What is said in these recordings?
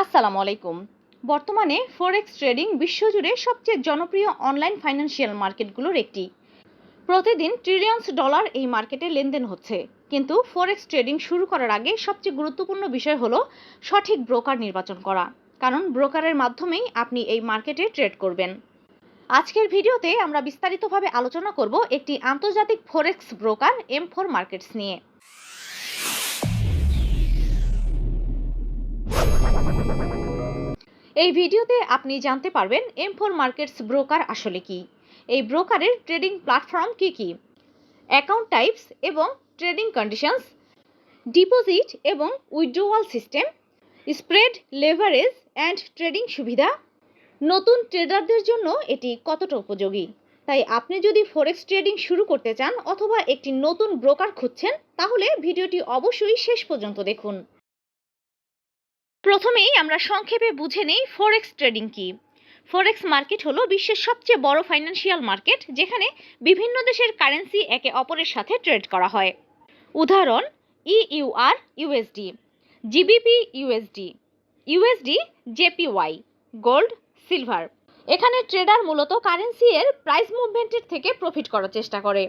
আসসালামু আলাইকুম। বর্তমানে ফরেক্স ট্রেডিং বিশ্বজুড়ে সবচেয়ে জনপ্রিয় অনলাইন ফাইন্যান্সিয়াল মার্কেটগুলোর একটি। প্রতিদিন ট্রিলিয়ন্স ডলার এই মার্কেটে লেনদেন হচ্ছে। কিন্তু ফরেক্স ট্রেডিং শুরু করার আগে সবচেয়ে গুরুত্বপূর্ণ বিষয় হলো সঠিক ব্রোকার নির্বাচন করা, কারণ ব্রোকারের মাধ্যমেই আপনি এই মার্কেটে ট্রেড করবেন। আজকের ভিডিওতে আমরা বিস্তারিতভাবে আলোচনা করব একটি আন্তর্জাতিক ফরেক্স ব্রোকার M4 মার্কেটস নিয়ে। এই ভিডিওতে আপনি জানতে পারবেন M4 মার্কেটস ব্রোকার আসলে কি, এই ব্রোকারের ট্রেডিং প্ল্যাটফর্ম কি কি, অ্যাকাউন্ট টাইপস এবং ট্রেডিং কন্ডিশনস, ডিপোজিট এবং withdrawal system, spread, leverage and trading সুবিধা, নতুন ট্রেডারদের জন্য এটি কতটা উপযোগী। তাই আপনি যদি ফরেক্স ট্রেডিং শুরু করতে চান অথবা একটি নতুন ব্রোকার খুঁজছেন, তাহলে ভিডিওটি অবশ্যই শেষ পর্যন্ত দেখুন। প্রথমেই আমরা সংক্ষেপে বুঝে নেই ফরেক্স ট্রেডিং কি। ফরেক্স মার্কেট হলো বিশ্বের সবচেয়ে বড় ফাইন্যান্সিয়াল মার্কেট, যেখানে বিভিন্ন দেশের কারেন্সি একে অপরের সাথে ট্রেড করা হয়। উদাহরণ: EUR USD, GBP USD, USD JPY, gold, silver. এখানে ট্রেডার মূলত কারেন্সি এর প্রাইস মুভমেন্টের থেকে প্রফিট করার চেষ্টা করে।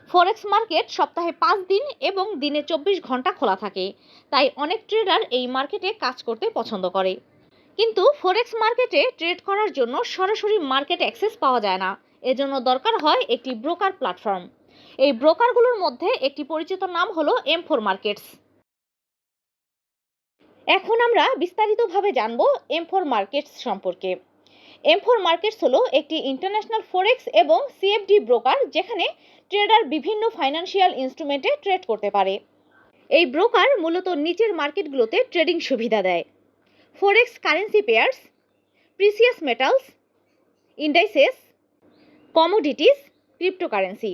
ফরেক্স মার্কেট সপ্তাহে 5 দিন এবং দিনে 24 ঘন্টা খোলা থাকে, তাই অনেক ট্রেডার এই মার্কেটে কাজ করতে পছন্দ করে। কিন্তু ফরেক্স মার্কেটে ট্রেড করার জন্য সরাসরি মার্কেট অ্যাক্সেস পাওয়া যায় না, এজন্য দরকার হয় একটি ব্রোকার প্ল্যাটফর্ম। এই ব্রোকারগুলোর মধ্যে একটি পরিচিত নাম হলো M4 মার্কেটস। এখন আমরা বিস্তারিতভাবে জানব M4 মার্কেটস সম্পর্কে। M4 মার্কেটস হলো একটি ইন্টারন্যাশনাল ফরেক্স এবং CFD ব্রোকার, যেখানে ট্রেডার বিভিন্ন ফাইন্যান্সিয়াল ইনস্ট্রুমেন্টে ট্রেড করতে পারে। এই ব্রোকার মূলত নিচের মার্কেটগুলোতে ট্রেডিং সুবিধা দেয়: forex currency pairs, precious metals, indices, commodities, cryptocurrency.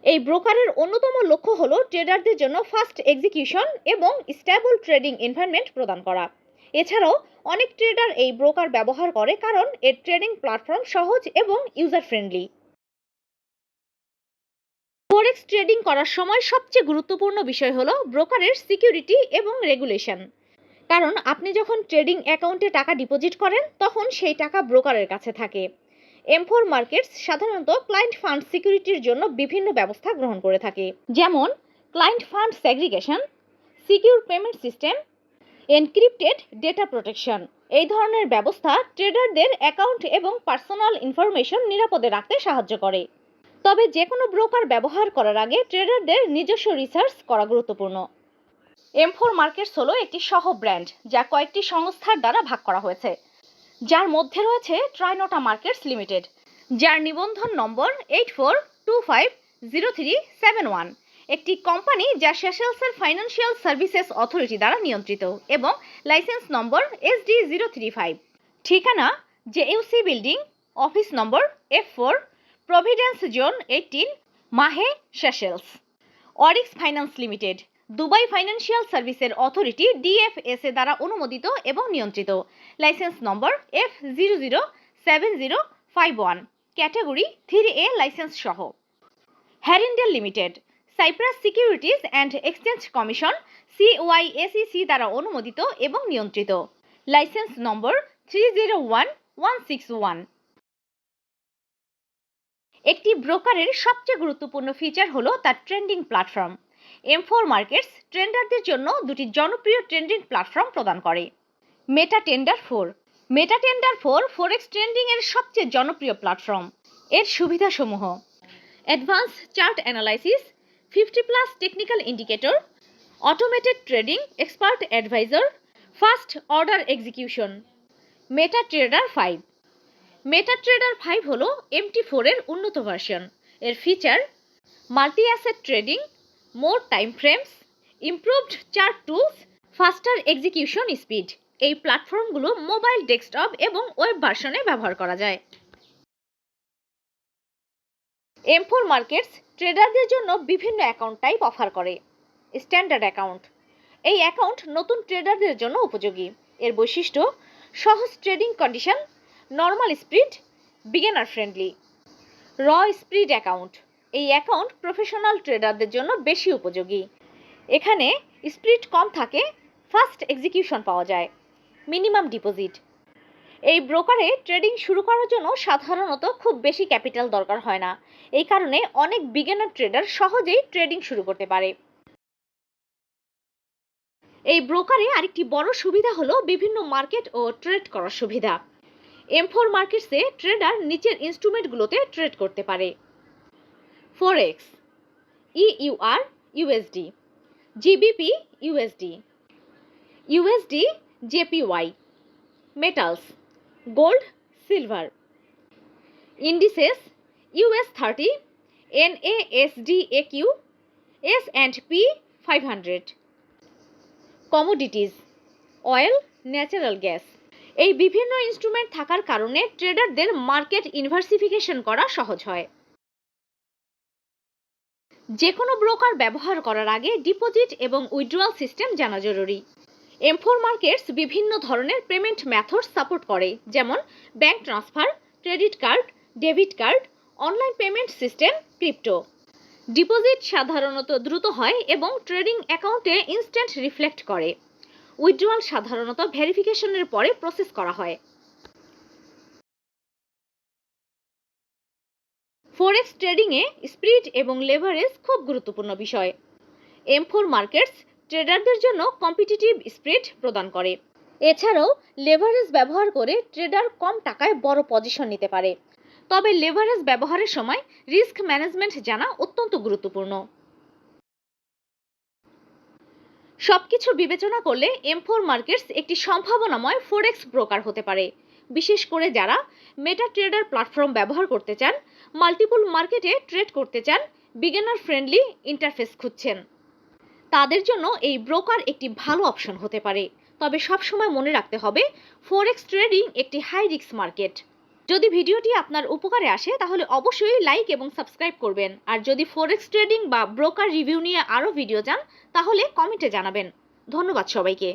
এই ব্রোকারের অন্যতম লক্ষ্য হলো ট্রেডারদের জন্য ফাস্ট এক্সিকিউশন এবং স্টেবল ট্রেডিং এনভায়রনমেন্ট প্রদান করা। এছাড়াও অনেক ট্রেডার এই ব্রোকার ব্যবহার করে কারণ এর ট্রেডিং প্ল্যাটফর্ম সহজ এবং ইউজার ফ্রেন্ডলি। ফরেক্স ট্রেডিং করার সময় সবচেয়ে গুরুত্বপূর্ণ বিষয় হলো ব্রোকারের সিকিউরিটি এবং রেগুলেশন। কারণ আপনি যখন ট্রেডিং অ্যাকাউন্টে টাকা ডিপোজিট করেন, তখন সেই টাকা ব্রোকারের কাছে থাকে। M4 মার্কেটস সাধারণত ক্লায়েন্ট ফান্ড সিকিউরিটির জন্য বিভিন্ন ব্যবস্থা গ্রহণ করে থাকে, যেমন client fund segregation, secure payment system, encrypted data protection. এই ধরনের ব্যবস্থা ট্রেডারদের অ্যাকাউন্ট এবং পার্সোনাল ইনফরমেশন নিরাপদে রাখতে সাহায্য করে। তবে যে কোনো ব্রোকার ব্যবহার করার আগে ট্রেডারদের নিজস্ব রিসার্চ করা গুরুত্বপূর্ণ। M4 মার্কেটস হলো একটি সহ ব্র্যান্ড, যা কয়েকটি সংস্থার দ্বারা ভাগ করা হয়েছে, যার মধ্যে রয়েছে ট্রাইনোটা মার্কেটস লিমিটেড, যার নিবন্ধন নম্বর 84250371, একটি কোম্পানি যা সেশেলসের ফাইন্যান্সিয়াল সার্ভিসেস অথরিটি দ্বারা নিয়ন্ত্রিত, এবং লাইসেন্স নম্বর SD035। ঠিকানা: JUC building, office number F4, providence zone 18, Mahe, Seychelles. Orix finance limited, Dubai financial সার্ভিসের অথরিটি DFSA দ্বারা অনুমোদিত এবং নিয়ন্ত্রিত, লাইসেন্স নম্বর F007051, ক্যাটাগরি 3A লাইসেন্স সহ। Harindale limited, Cyprus securities and exchange commission CYSEC দ্বারা অনুমোদিত এবং নিয়ন্ত্রিত, লাইসেন্স নম্বর 301161। একটি ব্রোকারের সবচেয়ে গুরুত্বপূর্ণ ফিচার হলো তার ট্রেডিং প্ল্যাটফর্ম। M4 মার্কেটস ট্রেডারদের জন্য দুটি জনপ্রিয় ট্রেডিং প্ল্যাটফর্ম প্রদান করে: মেটাটেন্ডার 4। মেটাটেন্ডার 4 ফরেক্স ট্রেডিং এর সবচেয়ে জনপ্রিয় প্ল্যাটফর্ম। এর সুবিধাসমূহ: advance chart analysis, 50+ technical indicator, automated trading expert advisor, fast order execution. MetaTrader 5। MetaTrader 5 হলো MT4 এর উন্নত ভার্সন। এর feature: multi asset trading, more time frames, improved chart tools, faster execution speed. এই প্ল্যাটফর্মগুলো মোবাইল, ডেস্কটপ এবং web ভার্সনে ব্যবহার করা যায়। M4 মার্কেটস ট্রেডারদের জন্য বিভিন্ন অ্যাকাউন্ট টাইপ অফার করে। স্ট্যান্ডার্ড অ্যাকাউন্ট: এই অ্যাকাউন্ট নতুন ট্রেডারদের জন্য উপযোগী। এর বৈশিষ্ট্য: সহজ trading condition, normal spread, beginner friendly. Raw spread account: এই অ্যাকাউন্ট প্রফেশনাল ট্রেডারদের জন্য বেশি উপযোগী। এখানে স্প্রিড কম থাকে, ফাস্ট এক্সিকিউশন পাওয়া যায়। Minimum deposit. এই ব্রোকারে ট্রেডিং শুরু করার জন্য সাধারণত খুব বেশি ক্যাপিটাল দরকার হয় না। এই কারণে অনেক বিগিনার ট্রেডার সহজেই ট্রেডিং শুরু করতে পারে। এই ব্রোকারে আরেকটি বড় সুবিধা হলো বিভিন্ন মার্কেট ও ট্রেড করার সুবিধা। M4 মার্কেটসে ট্রেডার নিচের ইনস্ট্রুমেন্টগুলোতে ট্রেড করতে পারে: ফরেক্স, EUR USD, GBP USD, USD JPY, metals, gold, silver, indices, US30, NASDAQ, S&P 500, commodities, oil, natural gas. এই বিভিন্ন ইনস্ট্রুমেন্ট থাকার কারণে ট্রেডারদের মার্কেট ইনভার্সিফিকেশন করা সহজ হয়। যে কোনো ব্রোকার ব্যবহার করার আগে ডিপোজিট এবং উইথড্রয়াল সিস্টেম জানা জরুরি। M4 মার্কেটস বিভিন্ন ধরনের পেমেন্ট মেথড সাপোর্ট করে, যেমন bank transfer, credit card, debit card, online payment system, crypto. Deposit সাধারণত দ্রুত হয় এবং ট্রেডিং অ্যাকাউন্টে ইনস্ট্যান্ট রিফ্লেক্ট করে। উইথড্রয়াল সাধারণত ভেরিফিকেশনের পরে প্রসেস করা হয়। ফরেক্স ট্রেডিংয়ে স্পিড এবং লেভারেজ খুব গুরুত্বপূর্ণ বিষয়। M4 মার্কেটস ট্রেডারদের জন্য কম্পিটিটিভ স্প্রেড প্রদান করে। এছাড়াও লেভারেজ ব্যবহার করে ট্রেডার কম টাকায় বড় পজিশন নিতে পারে। তবে লেভারেজ ব্যবহারের সময় রিস্ক ম্যানেজমেন্ট জানা অত্যন্ত গুরুত্বপূর্ণ। সবকিছু বিবেচনা করলে M4 মার্কেটস একটি সম্ভাবনাময় ফরেক্স ব্রোকার হতে পারে, বিশেষ করে যারা মেটা ট্রেডার প্ল্যাটফর্ম ব্যবহার করতে চান, মাল্টিপল মার্কেটে ট্রেড করতে চান, বিগিনার ফ্রেন্ডলি ইন্টারফেস খুঁজছেন। তাদের জন্য এই ব্রোকার একটি ভালো অপশন হতে পারে। তবে সবসময় মনে রাখতে হবে, ফরেক্স ট্রেডিং একটি হাই রিস্ক মার্কেট। যদি ভিডিওটি আপনার উপকারে আসে তাহলে অবশ্যই লাইক এবং সাবস্ক্রাইব করবেন। আর যদি ফরেক্স ট্রেডিং বা ব্রোকার রিভিউ নিয়ে আরও ভিডিও চান তাহলে কমেন্টে জানাবেন। ধন্যবাদ সবাইকে।